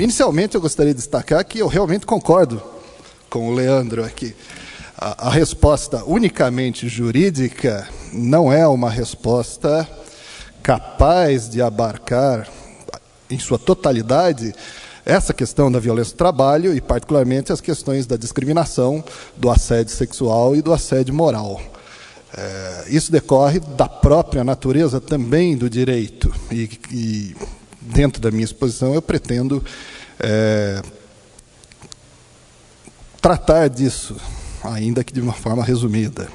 Inicialmente, eu gostaria de destacar que eu realmente concordo com o Leandro aqui. A resposta unicamente jurídica não é uma resposta capaz de abarcar, em sua totalidade, essa questão da violência do trabalho e, particularmente, as questões da discriminação, do assédio sexual e do assédio moral. Isso decorre da própria natureza também do direito. E dentro da minha exposição, eu pretendo tratar disso, ainda que de uma forma resumida.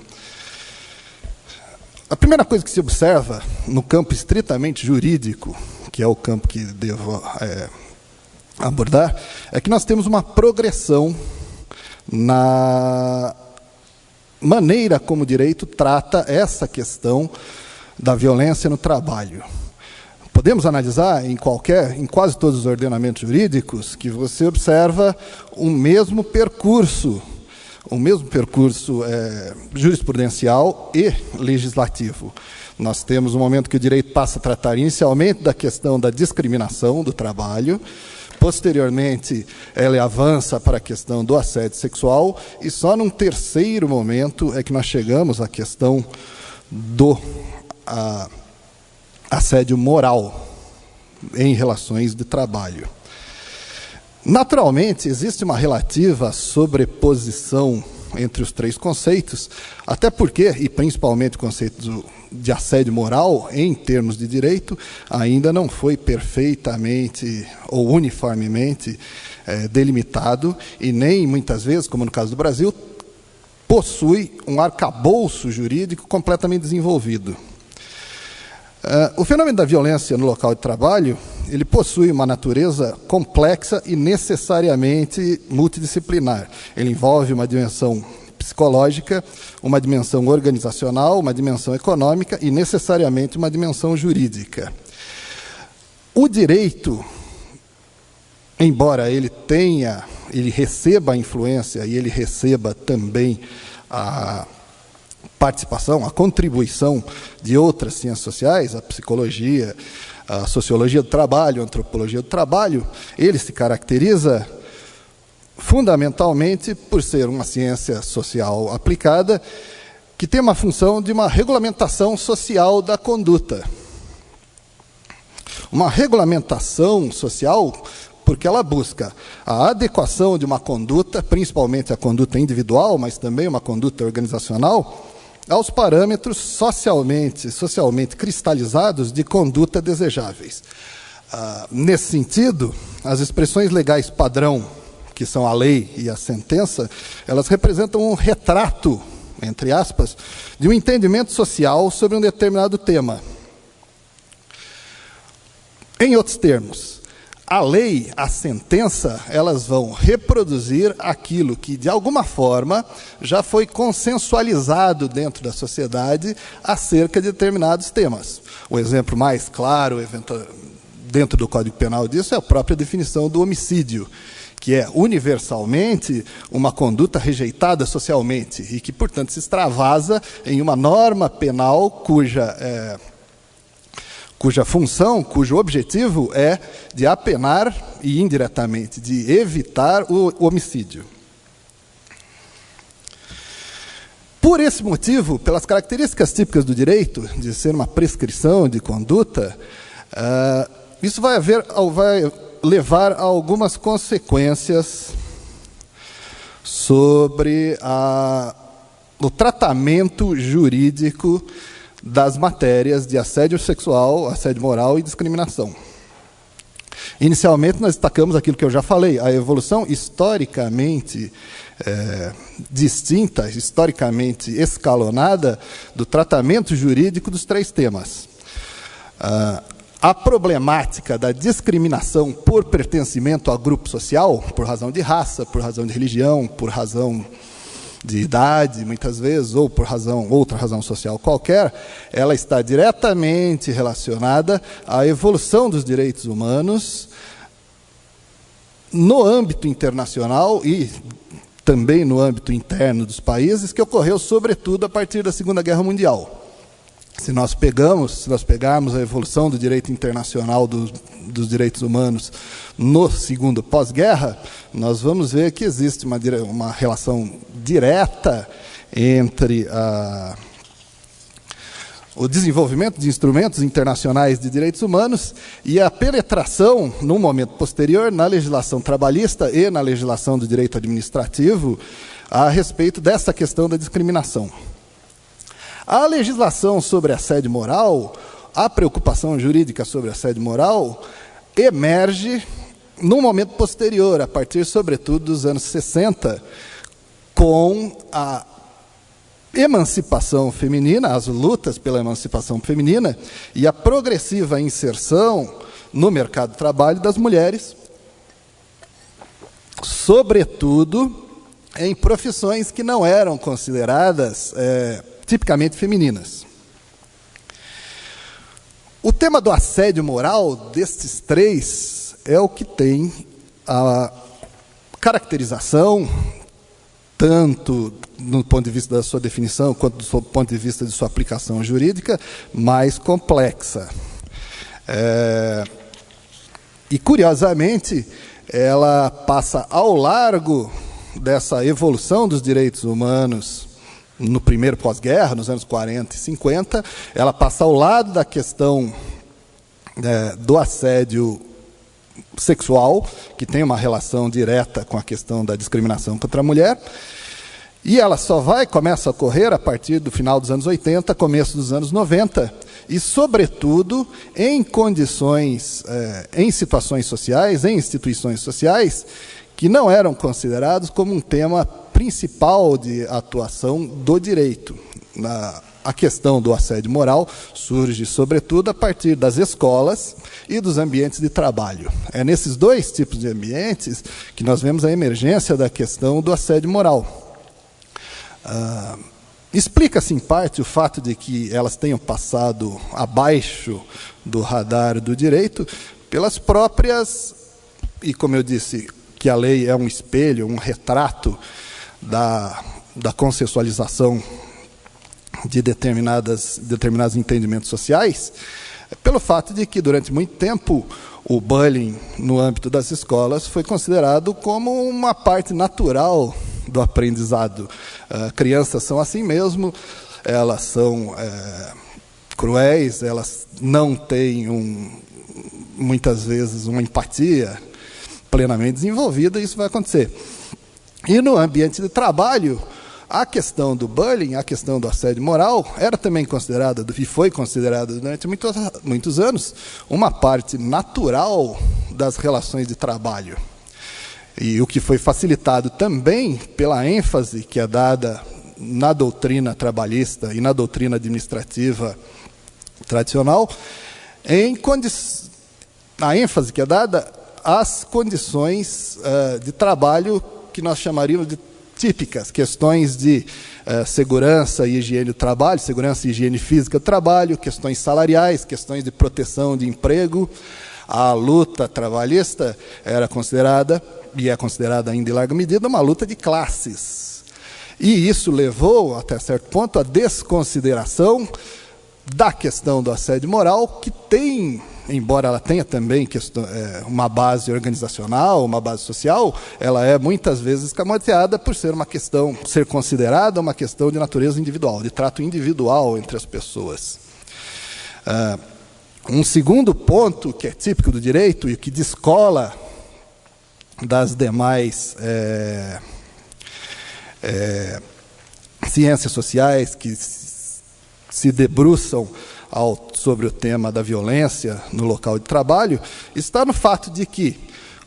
A primeira coisa que se observa no campo estritamente jurídico, que é o campo que devo abordar, é que nós temos uma progressão na maneira como o direito trata essa questão da violência no trabalho. Podemos analisar em quase todos os ordenamentos jurídicos que você observa o mesmo percurso jurisprudencial e legislativo. Nós temos um momento que o direito passa a tratar inicialmente da questão da discriminação do trabalho, posteriormente ela avança para a questão do assédio sexual, e só num terceiro momento é que nós chegamos à questão do assédio moral em relações de trabalho. Naturalmente, existe uma relativa sobreposição entre os três conceitos, até porque, e principalmente o conceito de assédio moral, em termos de direito, ainda não foi perfeitamente ou uniformemente delimitado, e nem, muitas vezes, como no caso do Brasil, possui um arcabouço jurídico completamente desenvolvido. O fenômeno da violência no local de trabalho, ele possui uma natureza complexa e necessariamente multidisciplinar. Ele envolve uma dimensão psicológica, uma dimensão organizacional, uma dimensão econômica e necessariamente uma dimensão jurídica. O direito, embora ele receba a influência e ele receba também a participação, a contribuição de outras ciências sociais, a psicologia, a sociologia do trabalho, a antropologia do trabalho, ele se caracteriza fundamentalmente por ser uma ciência social aplicada que tem uma função de uma regulamentação social da conduta. Uma regulamentação social porque ela busca a adequação de uma conduta, principalmente a conduta individual, mas também uma conduta organizacional, aos parâmetros socialmente cristalizados de conduta desejáveis. Nesse sentido, as expressões legais padrão, que são a lei e a sentença, elas representam um retrato, entre aspas, de um entendimento social sobre um determinado tema. Em outros termos, a lei, a sentença, elas vão reproduzir aquilo que, de alguma forma, já foi consensualizado dentro da sociedade acerca de determinados temas. O exemplo mais claro, dentro do Código Penal disso, é a própria definição do homicídio, que é universalmente uma conduta rejeitada socialmente e que, portanto, se extravasa em uma norma penal cuja função, cujo objetivo é de apenar e, indiretamente, de evitar o homicídio. Por esse motivo, pelas características típicas do direito, de ser uma prescrição de conduta, isso vai levar a algumas consequências sobre o tratamento jurídico das matérias de assédio sexual, assédio moral e discriminação. Inicialmente, nós destacamos aquilo que eu já falei, a evolução historicamente distinta, historicamente escalonada do tratamento jurídico dos três temas. A problemática da discriminação por pertencimento a grupo social, por razão de raça, por razão de religião, por razão de idade, muitas vezes, ou por outra razão social qualquer, ela está diretamente relacionada à evolução dos direitos humanos no âmbito internacional e também no âmbito interno dos países, que ocorreu, sobretudo, a partir da Segunda Guerra Mundial. Se nós pegarmos a evolução do direito internacional dos direitos humanos no segundo pós-guerra, nós vamos ver que existe uma relação direta entre o desenvolvimento de instrumentos internacionais de direitos humanos e a penetração, num momento posterior, na legislação trabalhista e na legislação do direito administrativo a respeito dessa questão da discriminação. A legislação sobre assédio moral, a preocupação jurídica sobre assédio moral, emerge num momento posterior, a partir, sobretudo, dos anos 60, com a emancipação feminina, as lutas pela emancipação feminina e a progressiva inserção no mercado de trabalho das mulheres, sobretudo em profissões que não eram consideradas tipicamente femininas. O tema do assédio moral, destes três, é o que tem a caracterização, tanto do ponto de vista da sua definição, quanto do ponto de vista de sua aplicação jurídica, mais complexa. E, curiosamente, ela passa ao largo dessa evolução dos direitos humanos no primeiro pós-guerra, nos anos 40 e 50, ela passa ao lado da questão do assédio sexual, que tem uma relação direta com a questão da discriminação contra a mulher, e ela só começa a ocorrer a partir do final dos anos 80, começo dos anos 90, e, sobretudo, em condições, em situações sociais, em instituições sociais, que não eram considerados como um tema principal de atuação do direito. A questão do assédio moral surge, sobretudo, a partir das escolas e dos ambientes de trabalho. É nesses dois tipos de ambientes que nós vemos a emergência da questão do assédio moral. Explica-se, em parte, o fato de que elas tenham passado abaixo do radar do direito pelas próprias, e como eu disse, que a lei é um espelho, um retrato da consensualização de determinados entendimentos sociais, pelo fato de que, durante muito tempo, o bullying no âmbito das escolas foi considerado como uma parte natural do aprendizado. Crianças são assim mesmo, elas são cruéis, elas não têm, muitas vezes, uma empatia plenamente desenvolvida, e isso vai acontecer. E no ambiente de trabalho, a questão do bullying, a questão do assédio moral, era também considerada, e foi considerada durante muitos anos, uma parte natural das relações de trabalho. E o que foi facilitado também pela ênfase que é dada na doutrina trabalhista e na doutrina administrativa tradicional, a ênfase que é dada às condições de trabalho que nós chamaríamos de típicas, questões de segurança e higiene do trabalho, segurança e higiene física do trabalho, questões salariais, questões de proteção de emprego. A luta trabalhista era considerada, e é considerada ainda em larga medida, uma luta de classes. E isso levou, até certo ponto, à desconsideração da questão do assédio moral, que tem, embora ela tenha também uma base organizacional, uma base social, ela é muitas vezes escamoteada por ser considerada uma questão de natureza individual, de trato individual entre as pessoas. Um segundo ponto que é típico do direito e que descola das demais ciências sociais que se debruçam sobre o tema da violência no local de trabalho, está no fato de que,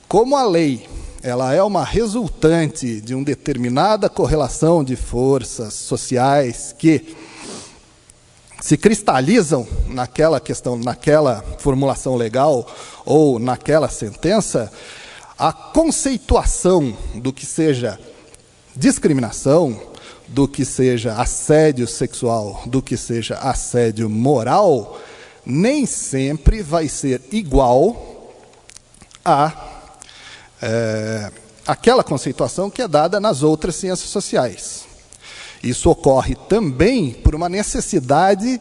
como a lei ela é uma resultante de uma determinada correlação de forças sociais que se cristalizam naquela questão, naquela formulação legal ou naquela sentença, a conceituação do que seja discriminação, do que seja assédio sexual, do que seja assédio moral, nem sempre vai ser igual àquela conceituação que é dada nas outras ciências sociais. Isso ocorre também por uma necessidade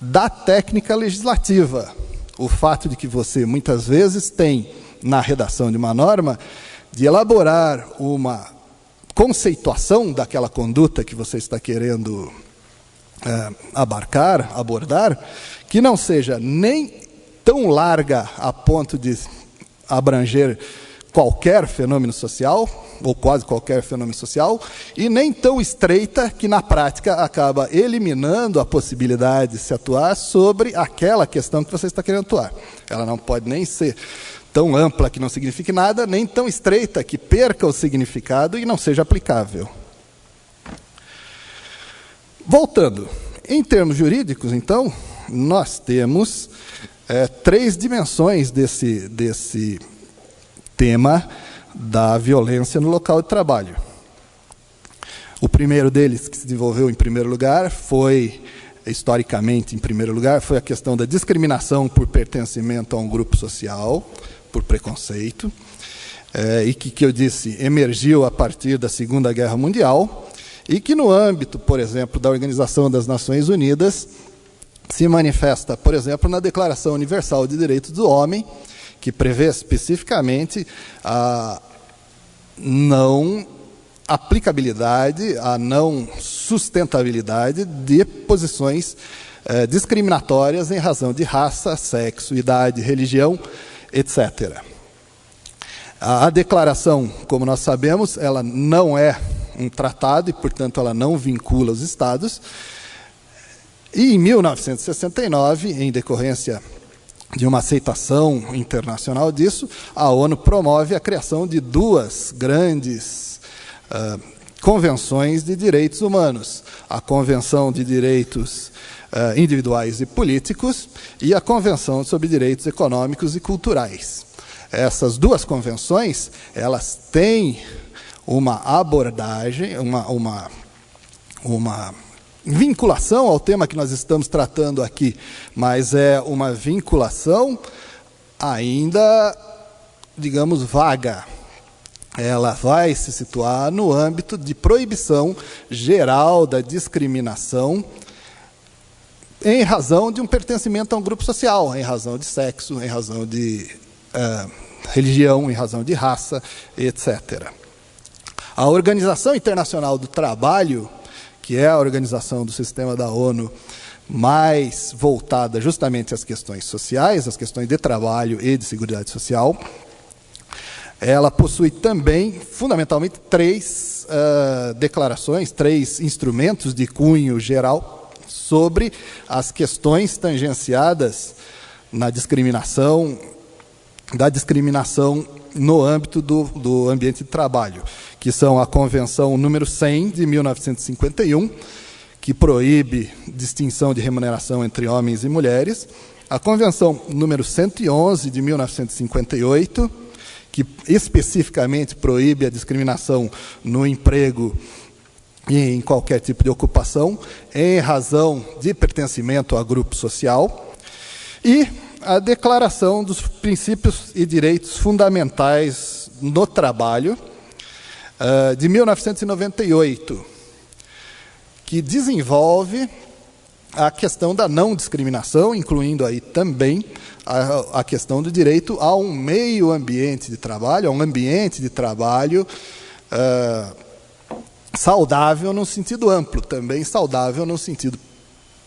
da técnica legislativa. O fato de que você, muitas vezes, tem, na redação de uma norma, de elaborar uma conceituação daquela conduta que você está querendo abordar, que não seja nem tão larga a ponto de abranger qualquer fenômeno social, ou quase qualquer fenômeno social, e nem tão estreita que, na prática, acaba eliminando a possibilidade de se atuar sobre aquela questão que você está querendo atuar. Ela não pode nem ser tão ampla que não signifique nada, nem tão estreita que perca o significado e não seja aplicável. Voltando, em termos jurídicos, então, nós temos três dimensões desse tema da violência no local de trabalho. O primeiro deles, que se desenvolveu em primeiro lugar, historicamente em primeiro lugar, foi a questão da discriminação por pertencimento a um grupo social, por preconceito, e que eu disse, emergiu a partir da Segunda Guerra Mundial, e que no âmbito, por exemplo, da Organização das Nações Unidas, se manifesta, por exemplo, na Declaração Universal de Direitos do Homem, que prevê especificamente a não aplicabilidade, a não sustentabilidade de posições discriminatórias em razão de raça, sexo, idade, religião, etc. A declaração, como nós sabemos, ela não é um tratado e, portanto, ela não vincula os Estados. E, em 1969, em decorrência de uma aceitação internacional disso, a ONU promove a criação de duas grandes convenções de direitos humanos. A Convenção de Direitos Individuais e Políticos e a Convenção sobre Direitos Econômicos e Culturais. Essas duas convenções, elas têm uma abordagem, uma vinculação ao tema que nós estamos tratando aqui, mas é uma vinculação ainda, digamos, vaga. Ela vai se situar no âmbito de proibição geral da discriminação em razão de um pertencimento a um grupo social, em razão de sexo, em razão de religião, em razão de raça, etc. A Organização Internacional do Trabalho, que é a organização do sistema da ONU mais voltada justamente às questões sociais, às questões de trabalho e de seguridade social, ela possui também, fundamentalmente, três declarações, três instrumentos de cunho geral sobre as questões tangenciadas na discriminação, no âmbito do ambiente de trabalho, que são a Convenção número 100, de 1951, que proíbe distinção de remuneração entre homens e mulheres, a Convenção número 111, de 1958, que especificamente proíbe a discriminação no emprego e em qualquer tipo de ocupação, em razão de pertencimento a grupo social, e a Declaração dos Princípios e Direitos Fundamentais no Trabalho, de 1998, que desenvolve a questão da não discriminação, incluindo aí também a questão do direito a um meio ambiente de trabalho, a um ambiente de trabalho saudável no sentido amplo, também saudável no sentido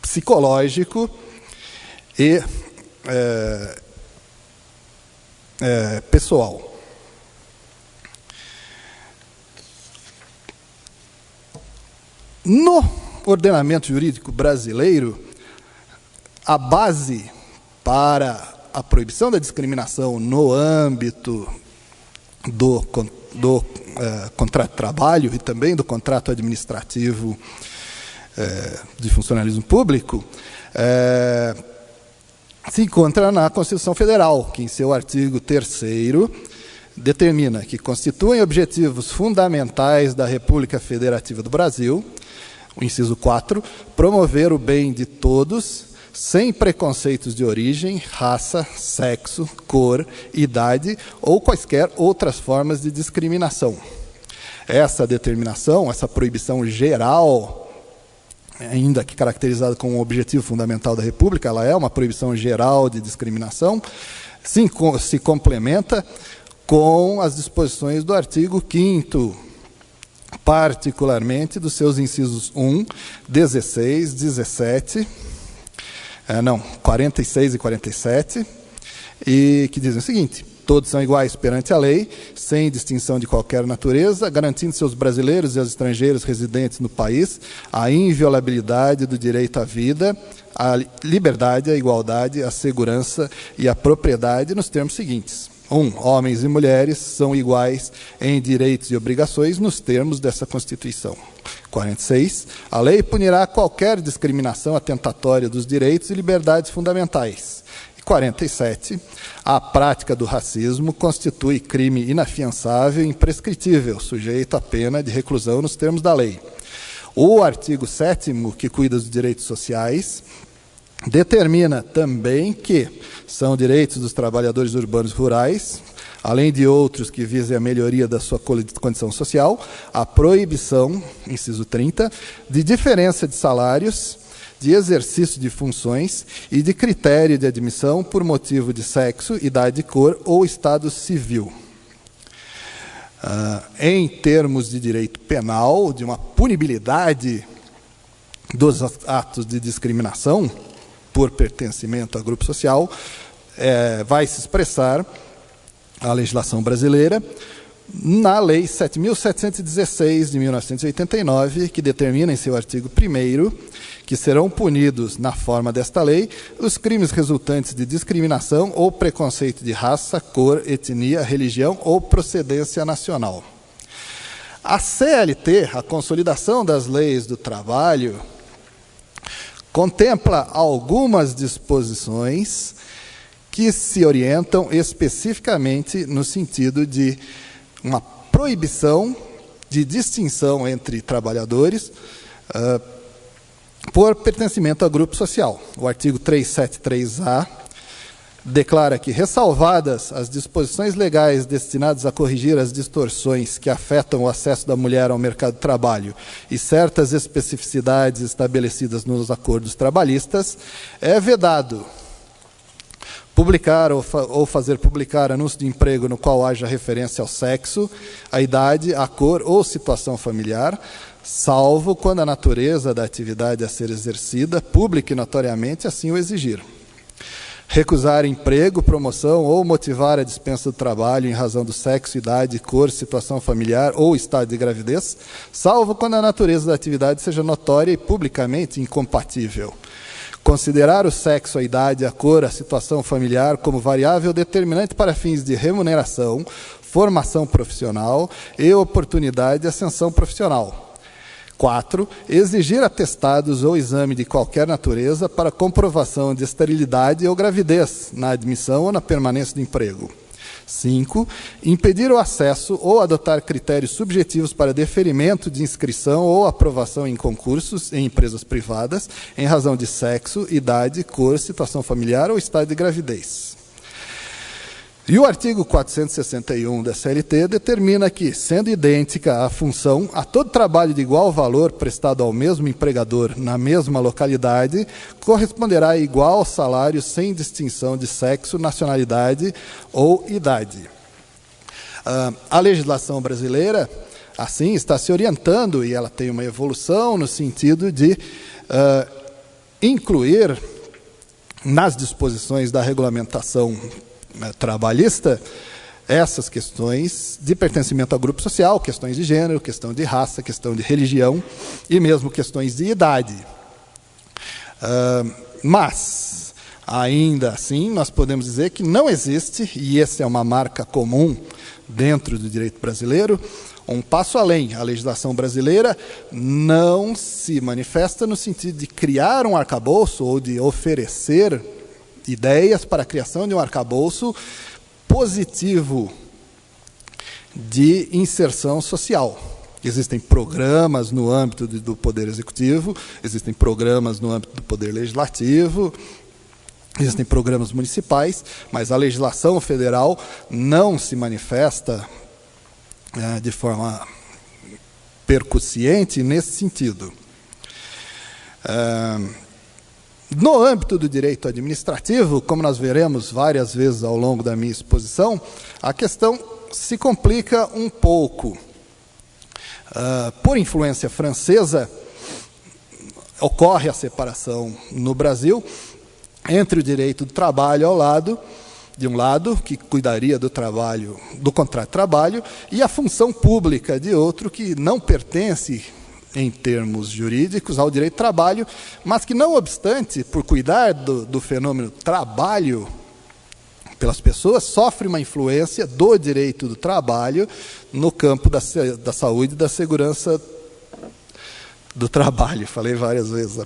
psicológico e pessoal. No ordenamento jurídico brasileiro, a base para a proibição da discriminação no âmbito do contrato de trabalho e também do contrato administrativo de funcionalismo público se encontra na Constituição Federal, que em seu artigo 3º determina que constituem objetivos fundamentais da República Federativa do Brasil, o inciso 4, promover o bem de todos, sem preconceitos de origem, raça, sexo, cor, idade ou quaisquer outras formas de discriminação. Essa determinação, essa proibição geral ainda que caracterizada como um objetivo fundamental da República, ela é uma proibição geral de discriminação, se complementa com as disposições do artigo 5º, particularmente dos seus incisos 1, 16, 17, 46 e 47, e que dizem o seguinte: todos são iguais perante a lei, sem distinção de qualquer natureza, garantindo-se aos brasileiros e aos estrangeiros residentes no país a inviolabilidade do direito à vida, à liberdade, à igualdade, à segurança e à propriedade nos termos seguintes. 1. Homens e mulheres são iguais em direitos e obrigações nos termos dessa Constituição. 46. A lei punirá qualquer discriminação atentatória dos direitos e liberdades fundamentais. 47. A prática do racismo constitui crime inafiançável e imprescritível, sujeito à pena de reclusão nos termos da lei. O artigo 7º, que cuida dos direitos sociais, determina também que são direitos dos trabalhadores urbanos rurais, além de outros que visem a melhoria da sua condição social, a proibição, inciso 30, de diferença de salários, de exercício de funções e de critério de admissão por motivo de sexo, idade, cor ou estado civil. Em termos de direito penal, de uma punibilidade dos atos de discriminação por pertencimento a grupo social, vai se expressar a legislação brasileira na Lei 7.716, de 1989, que determina em seu artigo 1º que serão punidos, na forma desta lei, os crimes resultantes de discriminação ou preconceito de raça, cor, etnia, religião ou procedência nacional. A CLT, a Consolidação das Leis do Trabalho, contempla algumas disposições que se orientam especificamente no sentido de uma proibição de distinção entre trabalhadores por pertencimento a grupo social. O artigo 373-A declara que, ressalvadas as disposições legais destinadas a corrigir as distorções que afetam o acesso da mulher ao mercado de trabalho e certas especificidades estabelecidas nos acordos trabalhistas, é vedado publicar ou fazer publicar anúncio de emprego no qual haja referência ao sexo, à idade, à cor ou situação familiar, salvo quando a natureza da atividade a ser exercida, pública e notoriamente, assim o exigir. Recusar emprego, promoção ou motivar a dispensa do trabalho em razão do sexo, idade, cor, situação familiar ou estado de gravidez, salvo quando a natureza da atividade seja notória e publicamente incompatível. Considerar o sexo, a idade, a cor, a situação familiar como variável determinante para fins de remuneração, formação profissional e oportunidade de ascensão profissional. 4. Exigir atestados ou exame de qualquer natureza para comprovação de esterilidade ou gravidez na admissão ou na permanência do emprego. 5. Impedir o acesso ou adotar critérios subjetivos para deferimento de inscrição ou aprovação em concursos em empresas privadas em razão de sexo, idade, cor, situação familiar ou estado de gravidez. E o artigo 461 da CLT determina que, sendo idêntica a função, a todo trabalho de igual valor prestado ao mesmo empregador na mesma localidade, corresponderá igual salário sem distinção de sexo, nacionalidade ou idade. A legislação brasileira, assim, está se orientando, e ela tem uma evolução no sentido de incluir nas disposições da regulamentação trabalhista essas questões de pertencimento a grupo social, questões de gênero, questão de raça, questão de religião e mesmo questões de idade. Mas, ainda assim, nós podemos dizer que não existe, e essa é uma marca comum dentro do direito brasileiro, um passo além. A legislação brasileira não se manifesta no sentido de criar um arcabouço ou de oferecer ideias para a criação de um arcabouço positivo de inserção social. Existem programas no âmbito do Poder Executivo, existem programas no âmbito do Poder Legislativo, existem programas municipais, mas a legislação federal não se manifesta de forma percussiente nesse sentido. No âmbito do direito administrativo, como nós veremos várias vezes ao longo da minha exposição, a questão se complica um pouco. Por influência francesa, ocorre a separação no Brasil entre o direito do trabalho de um lado, que cuidaria do trabalho, do contrato de trabalho, e a função pública de outro, que não pertence, em termos jurídicos, ao direito do trabalho, mas que, não obstante, por cuidar do fenômeno trabalho pelas pessoas, sofre uma influência do direito do trabalho no campo da saúde e da segurança do trabalho. Falei várias vezes.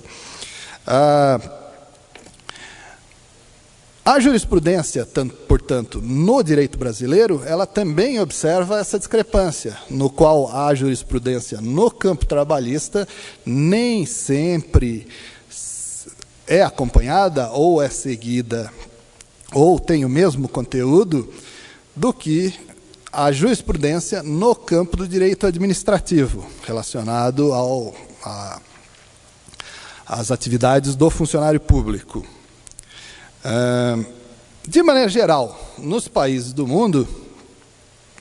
A jurisprudência, portanto, no direito brasileiro, ela também observa essa discrepância, no qual a jurisprudência no campo trabalhista nem sempre é acompanhada ou é seguida ou tem o mesmo conteúdo do que a jurisprudência no campo do direito administrativo, relacionado às atividades do funcionário público. De maneira geral, nos países do mundo,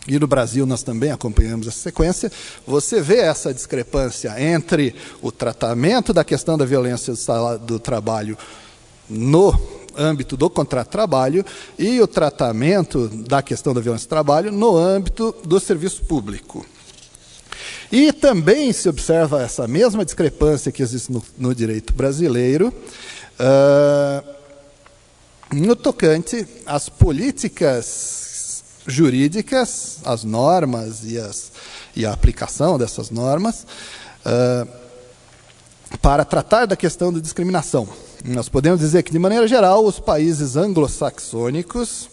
e no Brasil nós também acompanhamos essa sequência, você vê essa discrepância entre o tratamento da questão da violência do trabalho no âmbito do contrato de trabalho e o tratamento da questão da violência do trabalho no âmbito do serviço público. E também se observa essa mesma discrepância que existe no direito brasileiro, no tocante às políticas jurídicas, as normas e a aplicação dessas normas, para tratar da questão da discriminação. Nós podemos dizer que, de maneira geral, os países anglo-saxônicos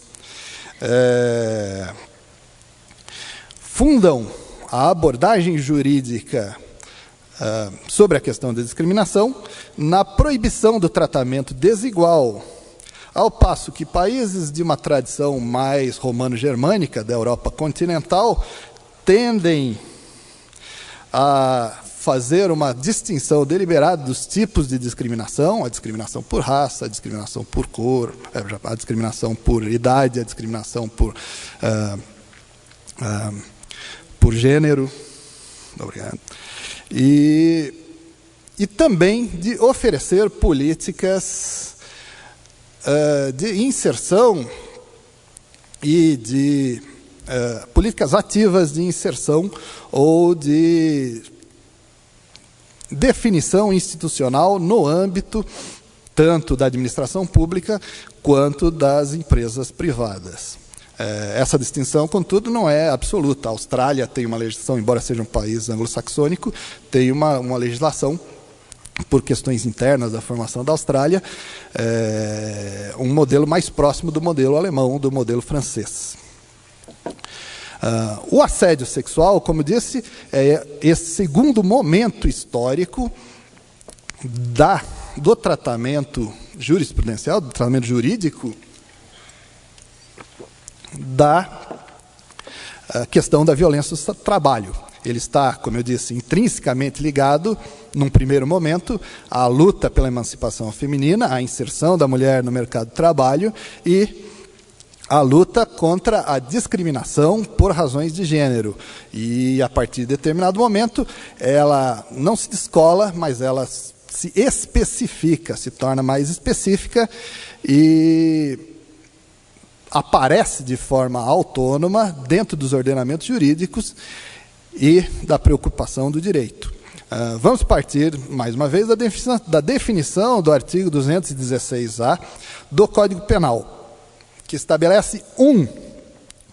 fundam a abordagem jurídica sobre a questão da discriminação na proibição do tratamento desigual, ao passo que países de uma tradição mais romano-germânica, da Europa continental, tendem a fazer uma distinção deliberada dos tipos de discriminação, a discriminação por raça, a discriminação por cor, a discriminação por idade, a discriminação por gênero. Obrigado. E também de oferecer políticas de inserção e de políticas ativas de inserção ou de definição institucional no âmbito tanto da administração pública quanto das empresas privadas. Essa distinção, contudo, não é absoluta. A Austrália tem uma legislação, embora seja um país anglo-saxônico, tem uma legislação, por questões internas da formação da Austrália, um modelo mais próximo do modelo alemão, do modelo francês. O assédio sexual, como disse, é esse segundo momento histórico do tratamento jurisprudencial, do tratamento jurídico, da questão da violência do trabalho. Ele está, como eu disse, intrinsecamente ligado, num primeiro momento, à luta pela emancipação feminina, à inserção da mulher no mercado de trabalho e a luta contra a discriminação por razões de gênero. E, a partir de determinado momento, ela não se descola, mas ela se especifica, se torna mais específica e aparece de forma autônoma dentro dos ordenamentos jurídicos e da preocupação do direito. Vamos partir, mais uma vez, da definição do artigo 216-A do Código Penal, que estabelece um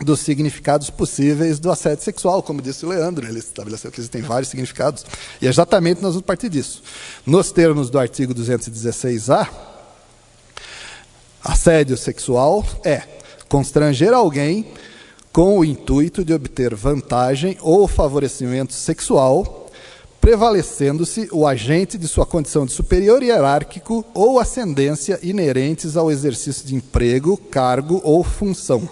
dos significados possíveis do assédio sexual. Como disse o Leandro, ele estabeleceu que existem vários significados, e exatamente nós vamos partir disso. Nos termos do artigo 216-A, assédio sexual é constranger alguém com o intuito de obter vantagem ou favorecimento sexual, prevalecendo-se o agente de sua condição de superior hierárquico ou ascendência inerentes ao exercício de emprego, cargo ou função.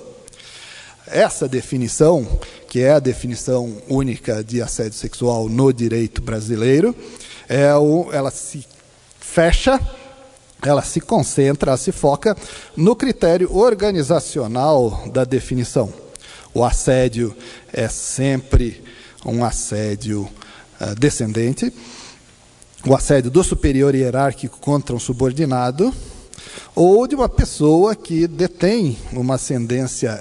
Essa definição, que é a definição única de assédio sexual no direito brasileiro, ela se fecha, ela se concentra, ela se foca no critério organizacional da definição. O assédio é sempre um assédio descendente, o assédio do superior hierárquico contra um subordinado, ou de uma pessoa que detém uma ascendência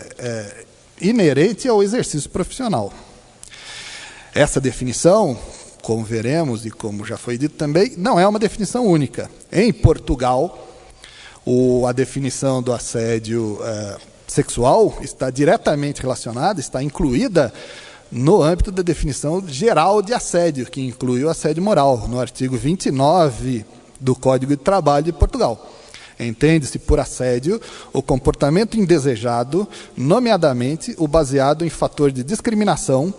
inerente ao exercício profissional. Essa definição, como veremos e como já foi dito também, não é uma definição única. Em Portugal, a definição do assédio sexual está diretamente relacionada, está incluída no âmbito da definição geral de assédio, que inclui o assédio moral, no artigo 29 do Código de Trabalho de Portugal. Entende-se por assédio o comportamento indesejado, nomeadamente o baseado em fator de discriminação,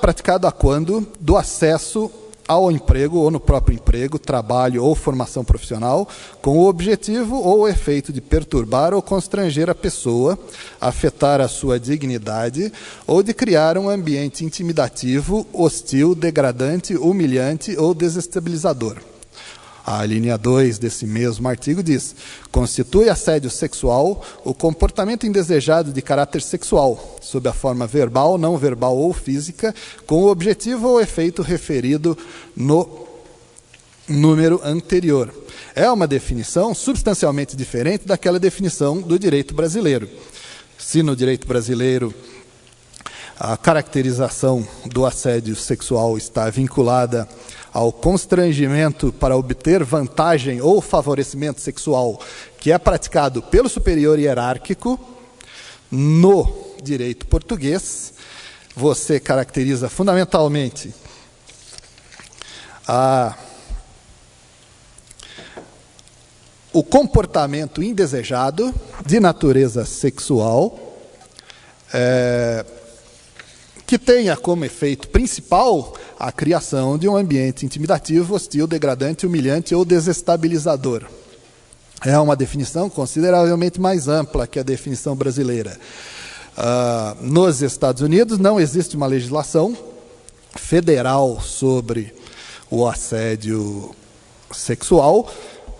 praticado a quando do acesso ao emprego ou no próprio emprego, trabalho ou formação profissional, com o objetivo ou o efeito de perturbar ou constranger a pessoa, afetar a sua dignidade ou de criar um ambiente intimidativo, hostil, degradante, humilhante ou desestabilizador. A linha 2 desse mesmo artigo diz: constitui assédio sexual o comportamento indesejado de caráter sexual, sob a forma verbal, não verbal ou física, com o objetivo ou efeito referido no número anterior. É uma definição substancialmente diferente daquela definição do direito brasileiro. Se no direito brasileiro a caracterização do assédio sexual está vinculada ao constrangimento para obter vantagem ou favorecimento sexual que é praticado pelo superior hierárquico, no direito português, você caracteriza fundamentalmente o comportamento indesejado de natureza sexual, que tenha como efeito principal a criação de um ambiente intimidativo, hostil, degradante, humilhante ou desestabilizador. É uma definição consideravelmente mais ampla que a definição brasileira. Nos Estados Unidos não existe uma legislação federal sobre o assédio sexual,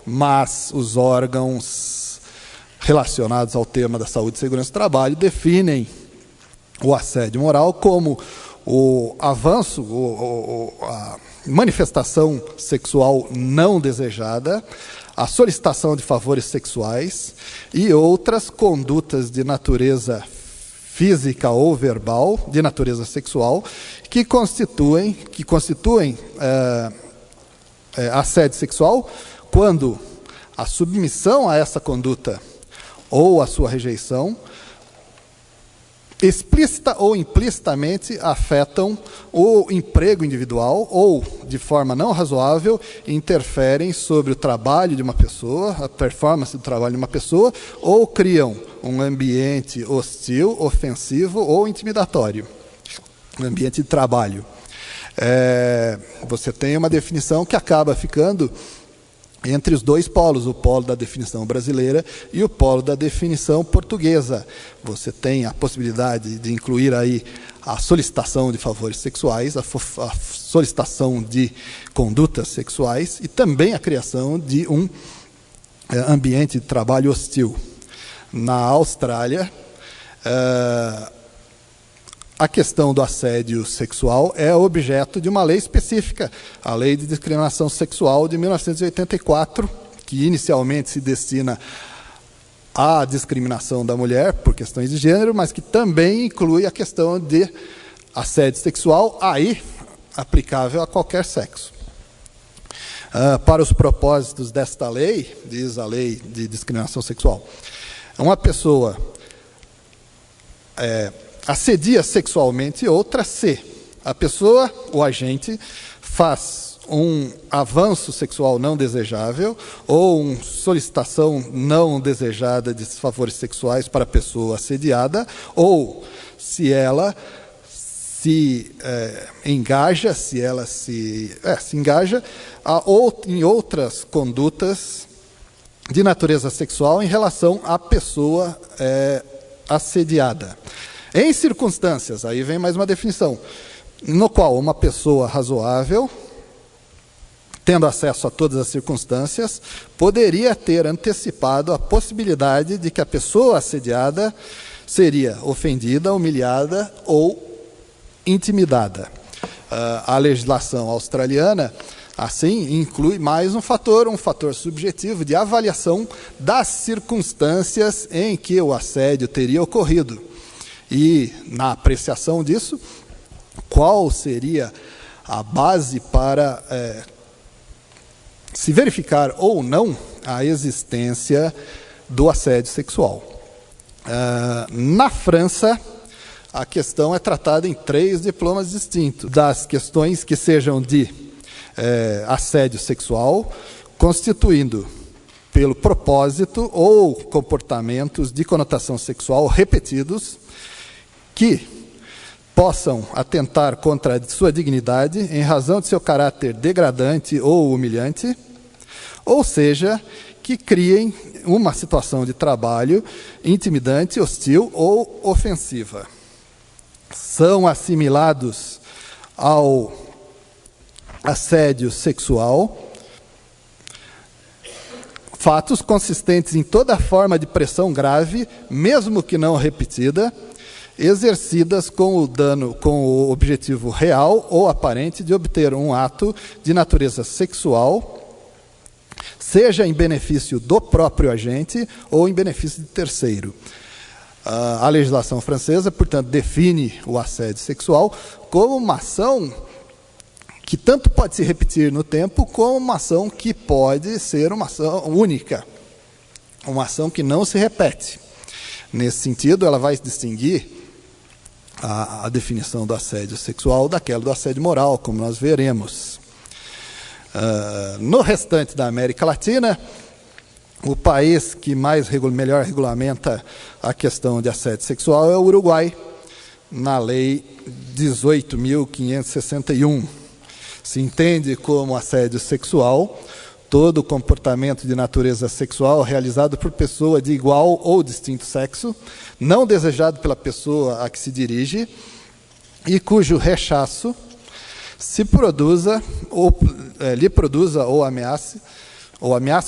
mas os órgãos relacionados ao tema da saúde e segurança do trabalho definem o assédio moral como o avanço, a manifestação sexual não desejada, a solicitação de favores sexuais e outras condutas de natureza física ou verbal, de natureza sexual, que constituem assédio sexual quando a submissão a essa conduta ou a sua rejeição explícita ou implicitamente afetam o emprego individual ou, de forma não razoável, interferem sobre o trabalho de uma pessoa, a performance do trabalho de uma pessoa, ou criam um ambiente hostil, ofensivo ou intimidatório. Um ambiente de trabalho. Você tem uma definição que acaba ficando entre os dois polos, o polo da definição brasileira e o polo da definição portuguesa. Você tem a possibilidade de incluir aí a solicitação de favores sexuais, a solicitação de condutas sexuais e também a criação de um ambiente de trabalho hostil. Na Austrália, a questão do assédio sexual é objeto de uma lei específica, a Lei de Discriminação Sexual de 1984, que inicialmente se destina à discriminação da mulher por questões de gênero, mas que também inclui a questão de assédio sexual, aí aplicável a qualquer sexo. Para os propósitos desta lei, diz a Lei de Discriminação Sexual, uma pessoa assedia sexualmente outra se a pessoa, o agente, faz um avanço sexual não desejável ou uma solicitação não desejada de favores sexuais para a pessoa assediada, ou se ela se engaja, em outras condutas de natureza sexual em relação à pessoa assediada. Em circunstâncias, aí vem mais uma definição, no qual uma pessoa razoável tendo acesso a todas as circunstâncias, poderia ter antecipado a possibilidade de que a pessoa assediada seria ofendida, humilhada ou intimidada. A legislação australiana, assim, inclui mais um fator subjetivo de avaliação das circunstâncias em que o assédio teria ocorrido. E, na apreciação disso, qual seria a base para se verificar ou não a existência do assédio sexual. Na França, a questão é tratada em 3 diplomas distintos, das questões que sejam de assédio sexual, constituindo pelo propósito ou comportamentos de conotação sexual repetidos que possam atentar contra a sua dignidade em razão de seu caráter degradante ou humilhante, ou seja, que criem uma situação de trabalho intimidante, hostil ou ofensiva. São assimilados ao assédio sexual fatos consistentes em toda forma de pressão grave, mesmo que não repetida, exercidas com o objetivo real ou aparente de obter um ato de natureza sexual, seja em benefício do próprio agente ou em benefício de terceiro. A legislação francesa, portanto, define o assédio sexual como uma ação que tanto pode se repetir no tempo, como uma ação que pode ser uma ação única, uma ação que não se repete. Nesse sentido, ela vai distinguir a definição do assédio sexual daquela do assédio moral, como nós veremos. No restante da América Latina, o país que melhor regulamenta a questão de assédio sexual é o Uruguai, na Lei 18.561. Se entende como assédio sexual todo comportamento de natureza sexual realizado por pessoa de igual ou distinto sexo, não desejado pela pessoa a que se dirige, e cujo rechaço lhe produza ou ameace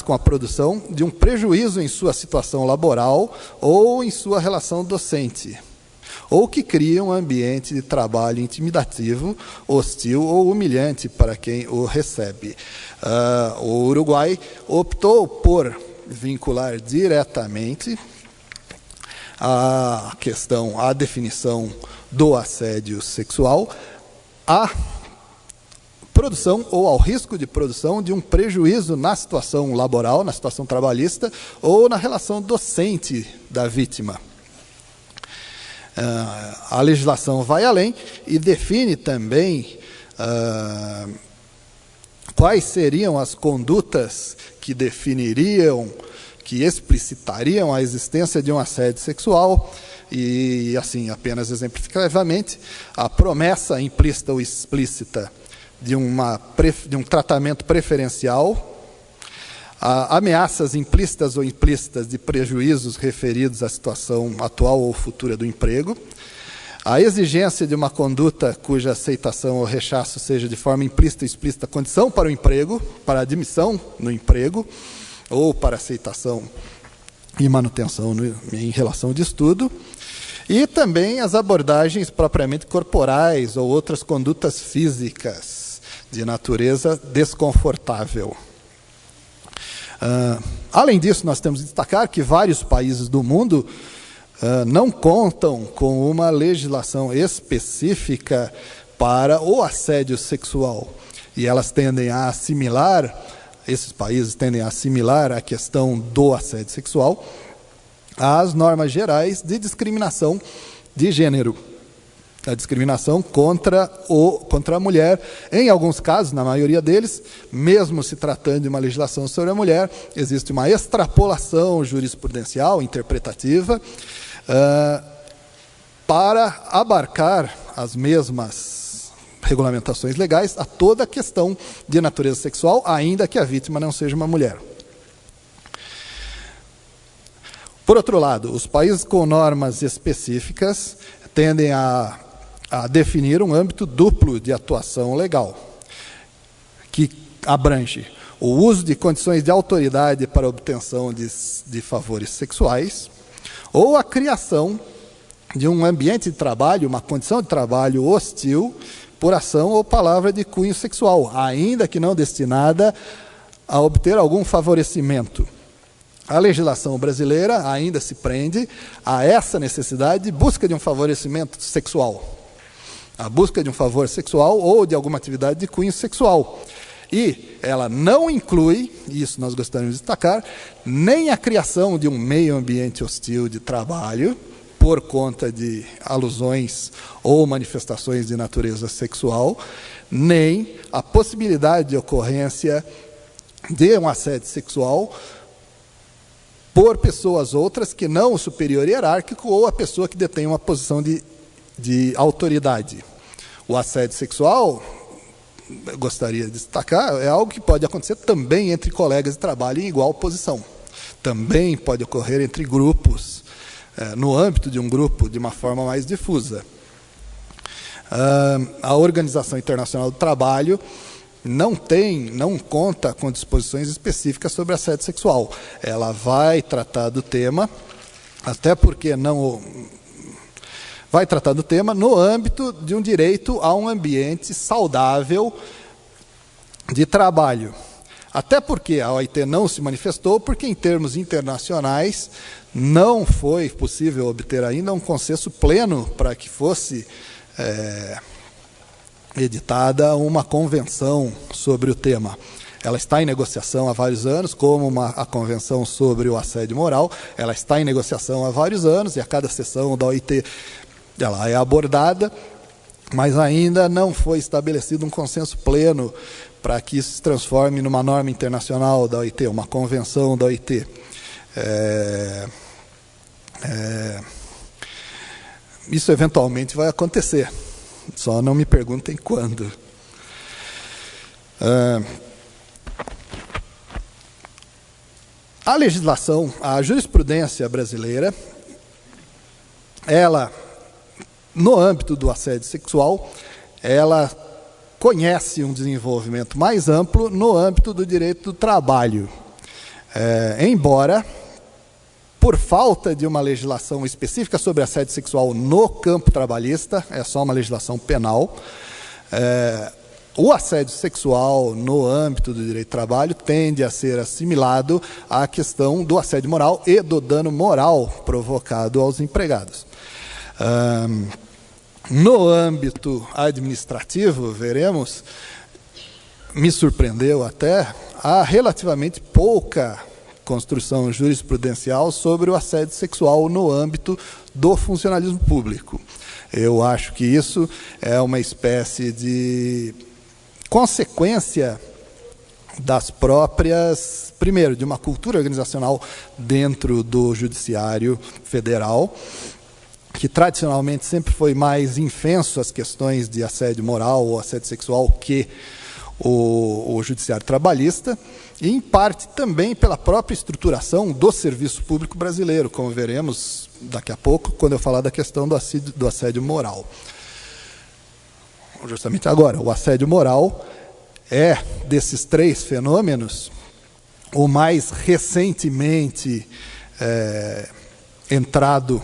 com a produção de um prejuízo em sua situação laboral ou em sua relação docente, ou que cria um ambiente de trabalho intimidativo, hostil ou humilhante para quem o recebe. O Uruguai optou por vincular diretamente a definição do assédio sexual à produção ou ao risco de produção de um prejuízo na situação laboral, na situação trabalhista ou na relação docente da vítima. A legislação vai além e define também quais seriam as condutas que definiriam, que explicitariam a existência de um assédio sexual e, assim, apenas exemplificativamente, a promessa implícita ou explícita de um tratamento preferencial, ameaças implícitas ou implícitas de prejuízos referidos à situação atual ou futura do emprego, a exigência de uma conduta cuja aceitação ou rechaço seja de forma implícita ou explícita condição para o emprego, para a admissão no emprego, ou para aceitação e manutenção em relação de estudo, e também as abordagens propriamente corporais ou outras condutas físicas de natureza desconfortável. Além disso, nós temos de destacar que vários países do mundo não contam com uma legislação específica para o assédio sexual. E esses países tendem a assimilar a questão do assédio sexual às normas gerais de discriminação de gênero. A discriminação contra a mulher. Em alguns casos, na maioria deles, mesmo se tratando de uma legislação sobre a mulher, existe uma extrapolação jurisprudencial, interpretativa, para abarcar as mesmas regulamentações legais a toda a questão de natureza sexual, ainda que a vítima não seja uma mulher. Por outro lado, os países com normas específicas tendem a definir um âmbito duplo de atuação legal, que abrange o uso de condições de autoridade para a obtenção de favores sexuais, ou a criação de um ambiente de trabalho, uma condição de trabalho hostil, por ação ou palavra de cunho sexual, ainda que não destinada a obter algum favorecimento. A legislação brasileira ainda se prende a essa necessidade de busca de um favorecimento sexual, a busca de um favor sexual ou de alguma atividade de cunho sexual. E ela não inclui, isso nós gostaríamos de destacar, nem a criação de um meio ambiente hostil de trabalho, por conta de alusões ou manifestações de natureza sexual, nem a possibilidade de ocorrência de um assédio sexual por pessoas outras que não o superior hierárquico ou a pessoa que detém uma posição de autoridade. O assédio sexual, eu gostaria de destacar, é algo que pode acontecer também entre colegas de trabalho em igual posição. Também pode ocorrer entre grupos, no âmbito de um grupo, de uma forma mais difusa. A Organização Internacional do Trabalho não conta com disposições específicas sobre assédio sexual. Ela vai tratar do tema, até porque vai tratar do tema no âmbito de um direito a um ambiente saudável de trabalho. Até porque a OIT não se manifestou, porque em termos internacionais não foi possível obter ainda um consenso pleno para que fosse editada uma convenção sobre o tema. Ela está em negociação há vários anos, como a convenção sobre o assédio moral, ela está em negociação há vários anos, e a cada sessão da OIT ela é abordada, mas ainda não foi estabelecido um consenso pleno para que isso se transforme numa norma internacional da OIT, uma convenção da OIT. Isso eventualmente vai acontecer, só não me perguntem quando. A legislação, a jurisprudência brasileira, ela, no âmbito do assédio sexual, ela conhece um desenvolvimento mais amplo no âmbito do direito do trabalho. Embora, por falta de uma legislação específica sobre assédio sexual no campo trabalhista, é só uma legislação penal, o assédio sexual no âmbito do direito do trabalho tende a ser assimilado à questão do assédio moral e do dano moral provocado aos empregados. No âmbito administrativo, veremos, me surpreendeu até a relativamente pouca construção jurisprudencial sobre o assédio sexual no âmbito do funcionalismo público. Eu acho que isso é uma espécie de consequência das próprias, primeiro, de uma cultura organizacional dentro do judiciário federal, que tradicionalmente sempre foi mais infenso às questões de assédio moral ou assédio sexual que o judiciário trabalhista, e em parte também pela própria estruturação do serviço público brasileiro, como veremos daqui a pouco, quando eu falar da questão do assédio moral. Justamente agora, o assédio moral é, desses três fenômenos, o mais recentemente entrado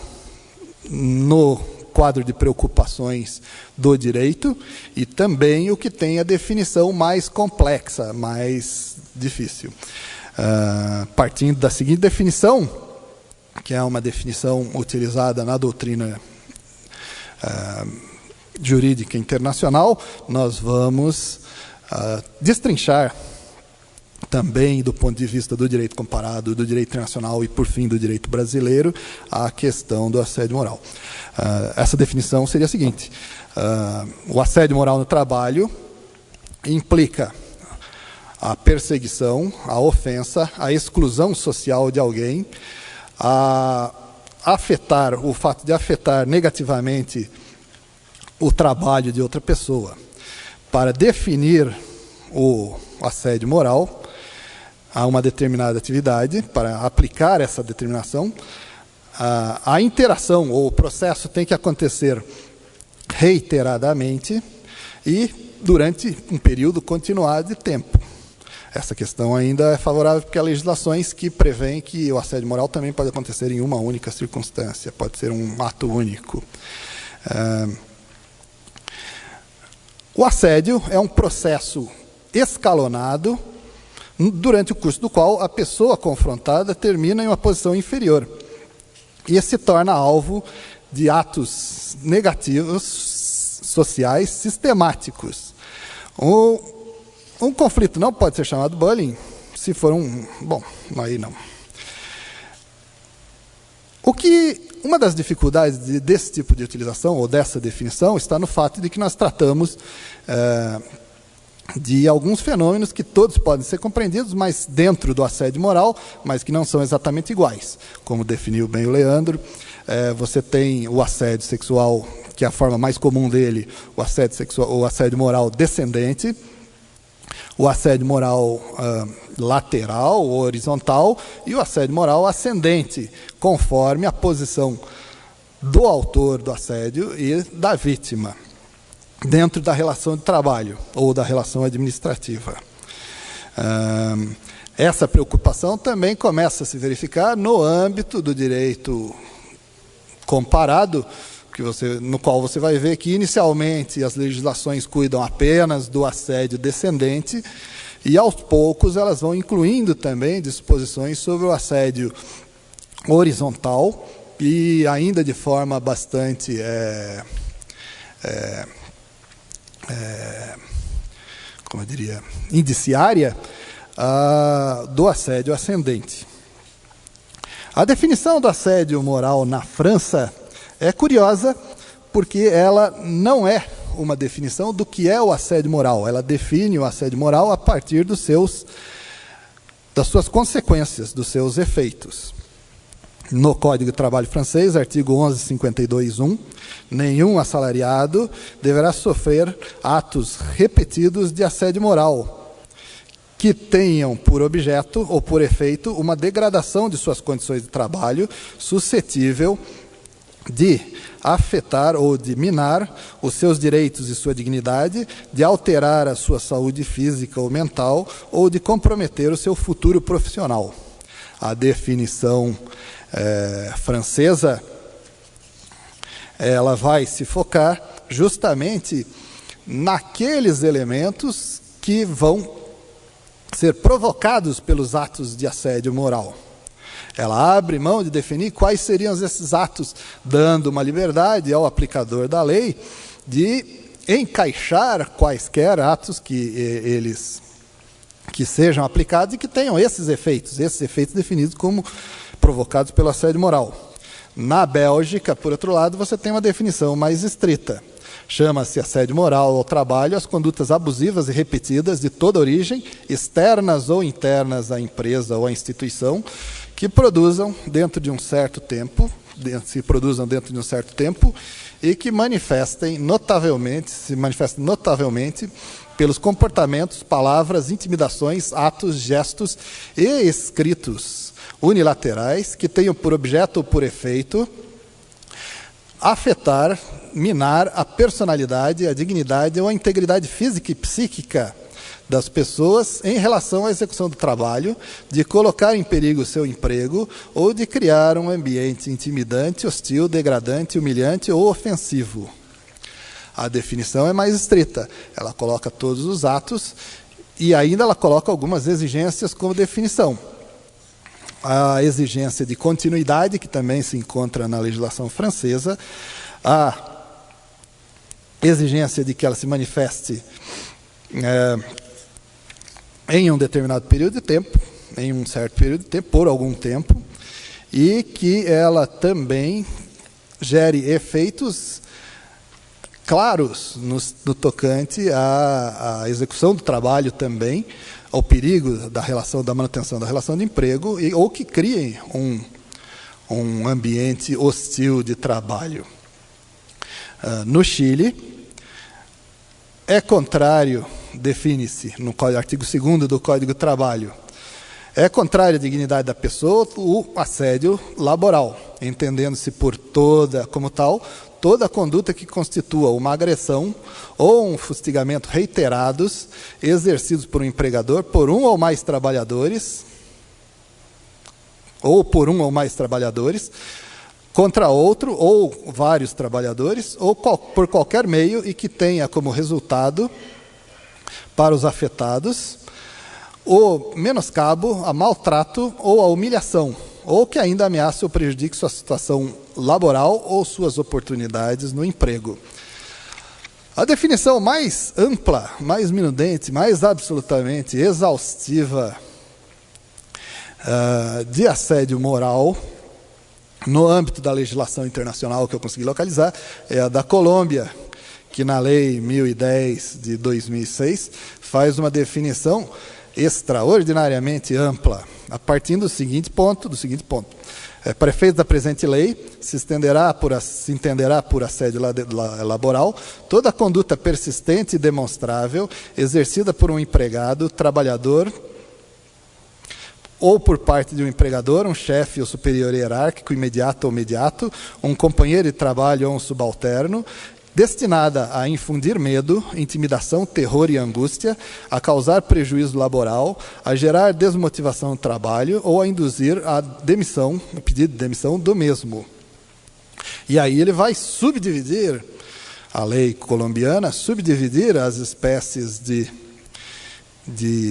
no quadro de preocupações do direito e também o que tem a definição mais complexa, mais difícil. Partindo da seguinte definição, que é uma definição utilizada na doutrina jurídica internacional, nós vamos destrinchar também do ponto de vista do direito comparado, do direito internacional e, por fim, do direito brasileiro, a questão do assédio moral. Essa definição seria a seguinte: o assédio moral no trabalho implica a perseguição, a ofensa, a exclusão social de alguém, o fato de afetar negativamente o trabalho de outra pessoa. Para definir o assédio moral a uma determinada atividade, para aplicar essa determinação, a interação ou o processo tem que acontecer reiteradamente e durante um período continuado de tempo. Essa questão ainda é favorável porque há legislações que prevêem que o assédio moral também pode acontecer em uma única circunstância, pode ser um ato único. O assédio é um processo escalonado, durante o curso do qual a pessoa confrontada termina em uma posição inferior e se torna alvo de atos negativos sociais sistemáticos. Um conflito não pode ser chamado bullying se for bom, aí não. Uma das dificuldades desse tipo de utilização, ou dessa definição, está no fato de que nós tratamos de alguns fenômenos que todos podem ser compreendidos, mas dentro do assédio moral, mas que não são exatamente iguais. Como definiu bem o Leandro, você tem o assédio sexual, que é a forma mais comum dele, o assédio moral descendente, o assédio moral lateral ou horizontal e o assédio moral ascendente, conforme a posição do autor do assédio e da vítima, dentro da relação de trabalho ou da relação administrativa. Essa preocupação também começa a se verificar no âmbito do direito comparado, no qual você vai ver que, inicialmente, as legislações cuidam apenas do assédio descendente e, aos poucos, elas vão incluindo também disposições sobre o assédio horizontal e, ainda de forma bastante como eu diria, indiciária, do assédio ascendente. A definição do assédio moral na França é curiosa, porque ela não é uma definição do que é o assédio moral. Ela define o assédio moral a partir das suas consequências, dos seus efeitos. No Código de Trabalho francês, artigo 1152.1, nenhum assalariado deverá sofrer atos repetidos de assédio moral que tenham por objeto ou por efeito uma degradação de suas condições de trabalho suscetível de afetar ou de minar os seus direitos e sua dignidade, de alterar a sua saúde física ou mental ou de comprometer o seu futuro profissional. A definição francesa, ela vai se focar justamente naqueles elementos que vão ser provocados pelos atos de assédio moral. Ela abre mão de definir quais seriam esses atos, dando uma liberdade ao aplicador da lei de encaixar quaisquer atos que sejam aplicados e que tenham esses efeitos definidos como provocados pelo assédio moral. Na Bélgica, por outro lado, você tem uma definição mais estrita. Chama-se assédio moral ao trabalho as condutas abusivas e repetidas de toda origem, externas ou internas à empresa ou à instituição, que produzam dentro de um certo tempo, e que se manifestem notavelmente pelos comportamentos, palavras, intimidações, atos, gestos e escritos unilaterais que tenham por objeto ou por efeito afetar, minar a personalidade, a dignidade ou a integridade física e psíquica das pessoas em relação à execução do trabalho, de colocar em perigo o seu emprego ou de criar um ambiente intimidante, hostil, degradante, humilhante ou ofensivo. A definição é mais estrita. Ela coloca todos os atos e ainda ela coloca algumas exigências como definição. A exigência de continuidade, que também se encontra na legislação francesa, a exigência de que ela se manifeste em um determinado período de tempo, em um certo período de tempo, por algum tempo, e que ela também gere efeitos claros no tocante à execução do trabalho também, ao perigo da manutenção da relação de emprego, ou que criem um ambiente hostil de trabalho. No Chile, é contrário, define-se no artigo 2º do Código do Trabalho, é contrário à dignidade da pessoa o assédio laboral, entendendo-se por como tal, toda conduta que constitua uma agressão ou um fustigamento reiterados exercidos por um empregador por um ou mais trabalhadores, contra outro ou vários trabalhadores, ou por qualquer meio e que tenha como resultado para os afetados o menoscabo, a maltrato ou a humilhação, ou que ainda ameace ou prejudique sua situação laboral ou suas oportunidades no emprego. A definição mais ampla, mais minudente, mais absolutamente exaustiva de assédio moral, no âmbito da legislação internacional que eu consegui localizar, é a da Colômbia, que na Lei 1010 de 2006 faz uma definição extraordinariamente ampla, a partir do seguinte ponto. Para efeitos da presente lei, se entenderá por assédio laboral toda conduta persistente e demonstrável exercida por um empregado, trabalhador, ou por parte de um empregador, um chefe ou superior hierárquico, imediato ou mediato, um companheiro de trabalho ou um subalterno, destinada a infundir medo, intimidação, terror e angústia, a causar prejuízo laboral, a gerar desmotivação no trabalho ou a induzir a demissão, o pedido de demissão do mesmo. E aí ele vai subdividir, a lei colombiana, subdividir as espécies de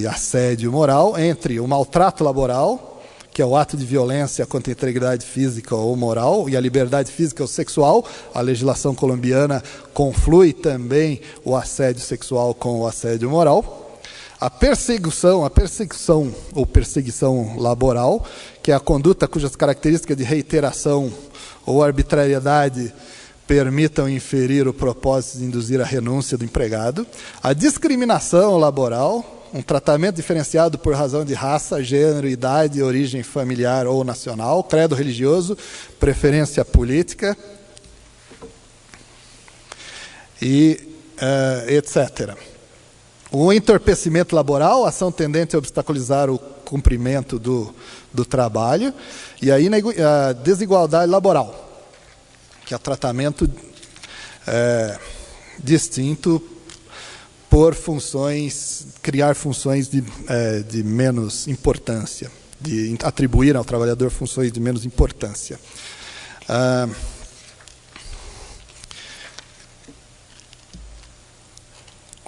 assédio moral entre o maltrato laboral, que é o ato de violência contra a integridade física ou moral, e a liberdade física ou sexual. A legislação colombiana conflui também o assédio sexual com o assédio moral. A perseguição ou perseguição laboral, que é a conduta cujas características de reiteração ou arbitrariedade permitam inferir o propósito de induzir a renúncia do empregado. A discriminação laboral, um tratamento diferenciado por razão de raça, gênero, idade, origem familiar ou nacional, credo religioso, preferência política, e etc. O entorpecimento laboral, ação tendente a obstaculizar o cumprimento do trabalho, e aí a desigualdade laboral, que é tratamento distinto por criar funções de menos importância, de atribuir ao trabalhador funções de menos importância.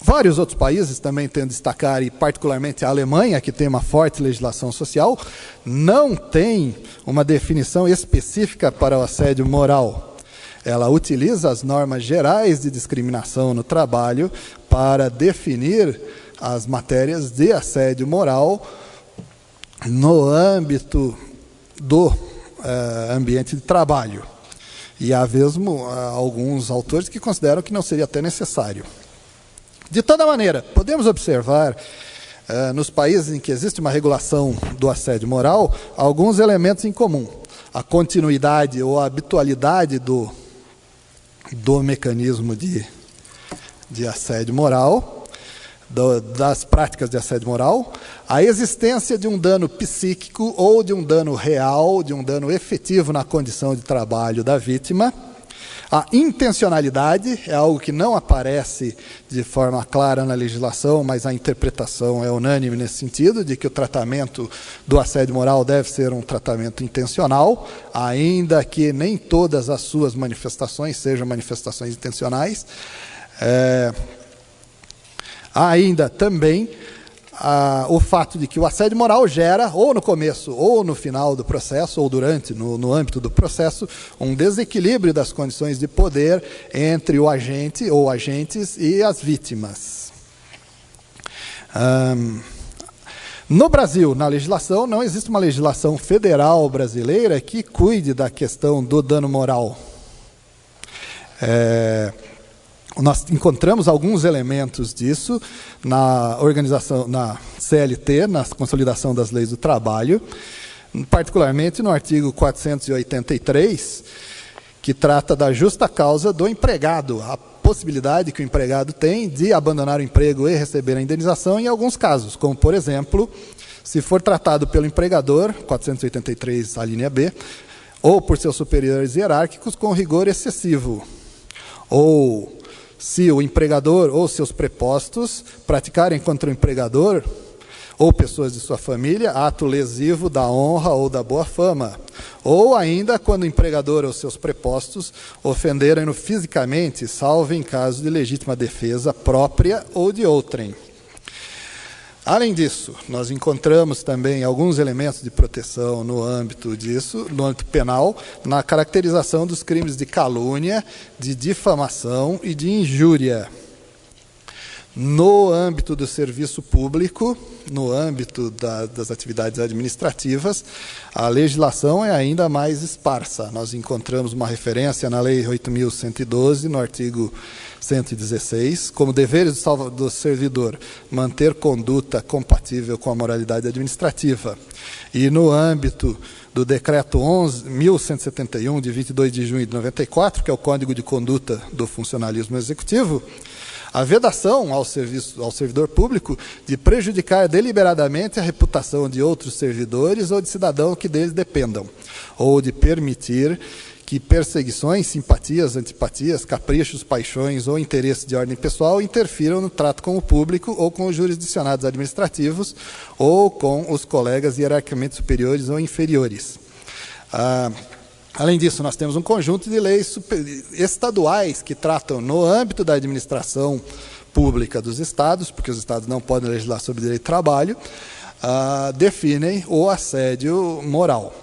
Vários outros países também têm de destacar, e particularmente a Alemanha, que tem uma forte legislação social, não tem uma definição específica para o assédio moral. Ela utiliza as normas gerais de discriminação no trabalho para definir as matérias de assédio moral no âmbito do ambiente de trabalho. E há mesmo alguns autores que consideram que não seria até necessário. De toda maneira, podemos observar, nos países em que existe uma regulação do assédio moral, alguns elementos em comum. A continuidade ou a habitualidade do mecanismo de assédio moral, das práticas de assédio moral, a existência de um dano psíquico ou de um dano real, de um dano efetivo na condição de trabalho da vítima. A intencionalidade é algo que não aparece de forma clara na legislação, mas a interpretação é unânime nesse sentido, de que o tratamento do assédio moral deve ser um tratamento intencional, ainda que nem todas as suas manifestações sejam manifestações intencionais. Há ainda também o fato de que o assédio moral gera, ou no começo, ou no final do processo, ou durante, no âmbito do processo, um desequilíbrio das condições de poder entre o agente ou agentes e as vítimas. No Brasil, na legislação, não existe uma legislação federal brasileira que cuide da questão do dano moral. Nós encontramos alguns elementos disso na organização, na CLT, na Consolidação das Leis do Trabalho, particularmente no artigo 483, que trata da justa causa do empregado, a possibilidade que o empregado tem de abandonar o emprego e receber a indenização em alguns casos, como, por exemplo, se for tratado pelo empregador, 483, a linha B, ou por seus superiores hierárquicos com rigor excessivo, ou se o empregador ou seus prepostos praticarem contra o empregador ou pessoas de sua família ato lesivo da honra ou da boa fama, ou ainda quando o empregador ou seus prepostos ofenderem-no fisicamente, salvo em caso de legítima defesa própria ou de outrem. Além disso, nós encontramos também alguns elementos de proteção no âmbito disso, no âmbito penal, na caracterização dos crimes de calúnia, de difamação e de injúria. No âmbito do serviço público, no âmbito das atividades administrativas, a legislação é ainda mais esparsa. Nós encontramos uma referência na Lei 8.112, no artigo 116, como deveres do servidor manter conduta compatível com a moralidade administrativa. E no âmbito do decreto 11.171, de 22 de junho de 94, que é o Código de Conduta do Funcionalismo Executivo, a vedação ao servidor público de prejudicar deliberadamente a reputação de outros servidores ou de cidadãos que deles dependam, ou de permitir que perseguições, simpatias, antipatias, caprichos, paixões ou interesses de ordem pessoal interfiram no trato com o público ou com os jurisdicionados administrativos ou com os colegas hierarquicamente superiores ou inferiores. Além disso, nós temos um conjunto de leis estaduais que tratam no âmbito da administração pública dos estados, porque os estados não podem legislar sobre direito do trabalho, definem o assédio moral.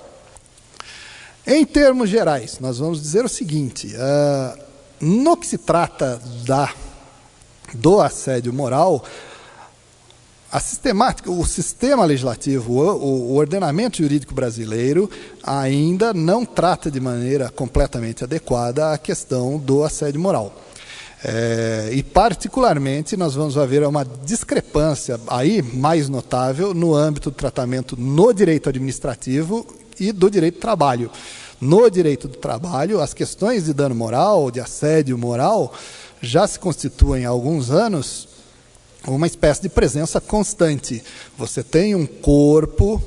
Em termos gerais, nós vamos dizer o seguinte, no que se trata do assédio moral, a sistemática, o sistema legislativo, o ordenamento jurídico brasileiro ainda não trata de maneira completamente adequada a questão do assédio moral. E, particularmente, nós vamos ver uma discrepância aí mais notável no âmbito do tratamento no direito administrativo e do direito do trabalho. No direito do trabalho, as questões de dano moral, de assédio moral, já se constituem há alguns anos uma espécie de presença constante. Você tem um corpo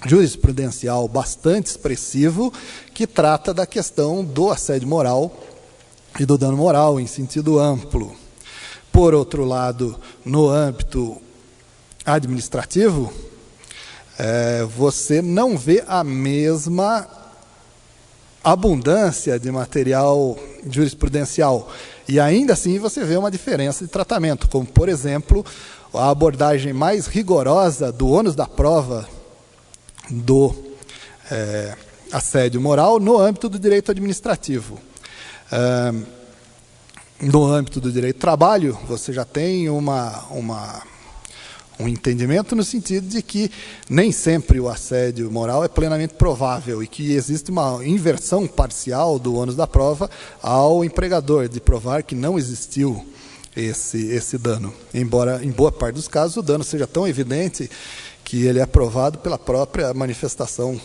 jurisprudencial bastante expressivo que trata da questão do assédio moral e do dano moral em sentido amplo. Por outro lado, no âmbito administrativo, você não vê a mesma abundância de material jurisprudencial. E ainda assim você vê uma diferença de tratamento, como, por exemplo, a abordagem mais rigorosa do ônus da prova do assédio moral no âmbito do direito administrativo. No âmbito do direito do trabalho, você já tem um entendimento no sentido de que nem sempre o assédio moral é plenamente provável e que existe uma inversão parcial do ônus da prova ao empregador, de provar que não existiu esse dano. Embora, em boa parte dos casos, o dano seja tão evidente que ele é provado pela própria manifestação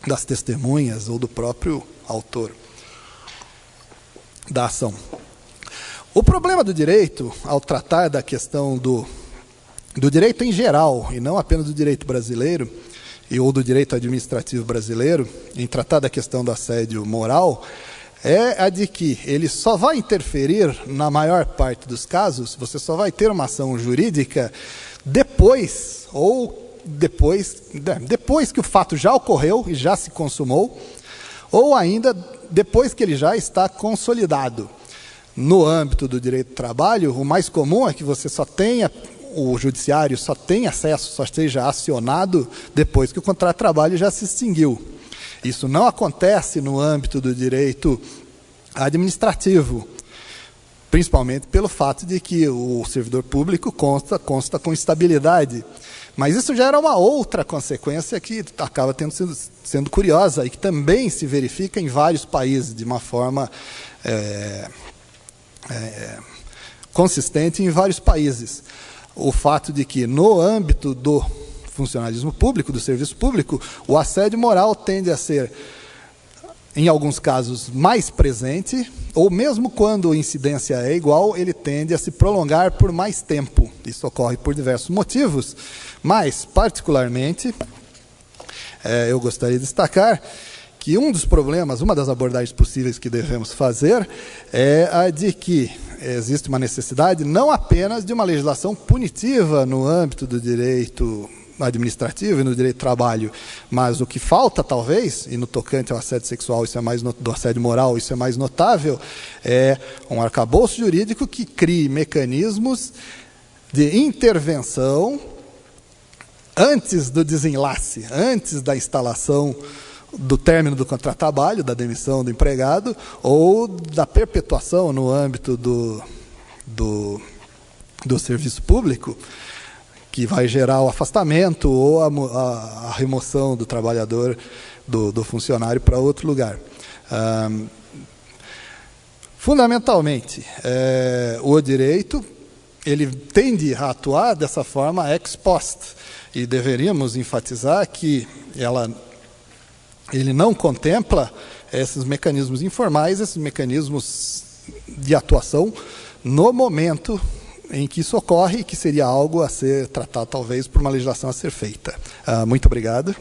das testemunhas ou do próprio autor da ação. O problema do direito, ao tratar da questão do direito em geral, e não apenas do direito brasileiro, ou do direito administrativo brasileiro, em tratar da questão do assédio moral, é a de que ele só vai interferir, na maior parte dos casos, você só vai ter uma ação jurídica depois que o fato já ocorreu e já se consumou, ou ainda depois que ele já está consolidado. No âmbito do direito do trabalho, o mais comum é que você o judiciário só tem acesso, só seja acionado depois que o contrato de trabalho já se extinguiu. Isso não acontece no âmbito do direito administrativo, principalmente pelo fato de que o servidor público consta com estabilidade. Mas isso já era uma outra consequência que acaba sendo curiosa e que também se verifica em vários países de uma forma consistente em vários países. O fato de que, no âmbito do funcionalismo público, do serviço público, o assédio moral tende a ser, em alguns casos, mais presente, ou mesmo quando a incidência é igual, ele tende a se prolongar por mais tempo. Isso ocorre por diversos motivos, mas, particularmente, eu gostaria de destacar que um dos problemas, uma das abordagens possíveis que devemos fazer é a de que existe uma necessidade não apenas de uma legislação punitiva no âmbito do direito administrativo e no direito do trabalho, mas o que falta, talvez, e no tocante ao assédio sexual, isso é mais do assédio moral, isso é mais notável, é um arcabouço jurídico que crie mecanismos de intervenção antes do desenlace, antes da instalação do término do contrato de trabalho, da demissão do empregado, ou da perpetuação no âmbito do serviço público, que vai gerar o afastamento ou a remoção do trabalhador, do funcionário para outro lugar. Fundamentalmente, o direito ele tende a atuar dessa forma ex post, e deveríamos enfatizar que ele não contempla esses mecanismos informais, esses mecanismos de atuação no momento em que isso ocorre, que seria algo a ser tratado, talvez, por uma legislação a ser feita. Muito obrigado.